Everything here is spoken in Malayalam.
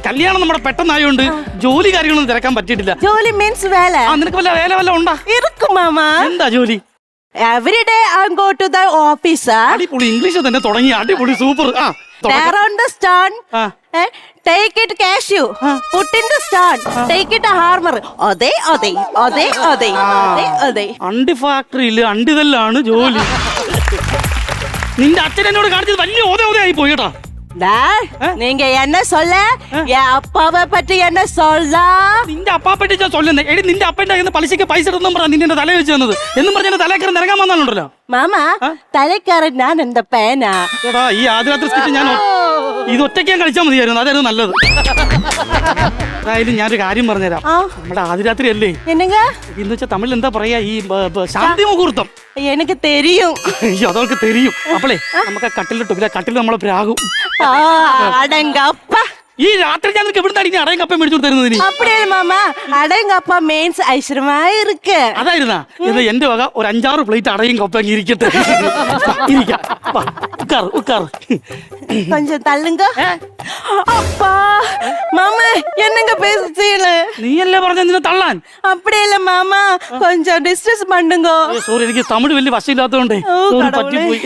കല്യാണം നമ്മുടെ പെട്ടെന്നായോണ്ട് ജോലി കാര്യങ്ങളൊന്നും തിരക്കാൻ പറ്റിയിട്ടില്ല. ജോലി മീൻസ് വേല. നിനക്ക് വല്ല വേല വല്ല ഉണ്ടാ? ഇരിക്കും മാമ. എന്താ ജോലി? Every day I go to the office. അടിപൊളി ഇംഗ്ലീഷ് തന്നെ തുടങ്ങി. അടിപൊളി super. There on the stand. Take it cashew. Put in the stand. Take it a harmer. അതെ. അണ്ടി ഫാക്ടറിയില് അണ്ടിതല്ലാണ് ജോലി. നിന്റെ അച്ഛൻ എന്നോട് കാണിച്ചത് വലിയ ഓതയായി പോയി കേട്ടാ. நீங்க என்ன சொல்ல என் அப்பாவை பற்றி என்ன சொல்ல നിന്റെ അപ്പാ പറ്റി ചൊല്ലുന്നേ. എടി നിന്റെ അപ്പന്റെ കയ്യിൽ നിന്ന് പലിശക്ക് പൈസ ഇടുന്നും പറഞ്ഞ നിന്റെ തല വെച്ച് തന്നത് എന്നും പറഞ്ഞ തലക്കറി നിരങ്ങാൻ വന്നാലുണ്ടല്ലോ. മാമ തലക്കറി ഞാൻ എന്താ പേന എടാ ഈ ആദ്യരാത്രി സ്കിറ്റ് ഞാൻ ഇത് ഒറ്റയ്ക്ക് കളിച്ചാൽ മതിയായിരുന്നു. അതായിരുന്നു നല്ലത്. അതായാലും ഞാനൊരു കാര്യം പറഞ്ഞുതരാം. നമ്മുടെ ആദ്യരാത്രി അല്ലേ എന്ന് വെച്ചാൽ തമിഴിൽ എന്താ പറയാ ഈ ശാന്തി മുഹൂർത്തം. എനിക്ക് തെരിയും. അതൊക്കെ തെരിയും. അപ്പളേ നമുക്ക് കട്ടിലിട്ടു കട്ടിൽ നമ്മളെ പ്രാകും. അടങ്കപ്പ ഈ രാത്രി ഞാൻ എവിടുന്ന് അടിഞ്ഞ അടയങ്കപ്പ മേടിച്ചു തരുന്നതിന്. அப்படியே மாமா அடங்கப்பா மீன்ஸ் ஐஸ்வர்யமா இருக்கு. അതായിരുന്നാ ഇത് എന്റെ വക ഒരു 5-6 പ്ലേറ്റ് അടയങ്കപ്പ ഇരിക്കട്ടെ. ഉക്കാറ് கொஞ்சம் தள்ளுங்க. அப்பா மாமா என்னங்க பேசுறீங்க? നീയല്ലേ പറഞ്ഞ നിന്നെ തള്ളാൻ. அப்படியே இல்ல மாமா கொஞ்சம் டிஸ்டன்ஸ் பண்ணுங்க. സോറി എനിക്ക് തമിഴ് വലിയ വശമില്ലാത്തതുകൊണ്ടേ പറ്റിപ്പോയി.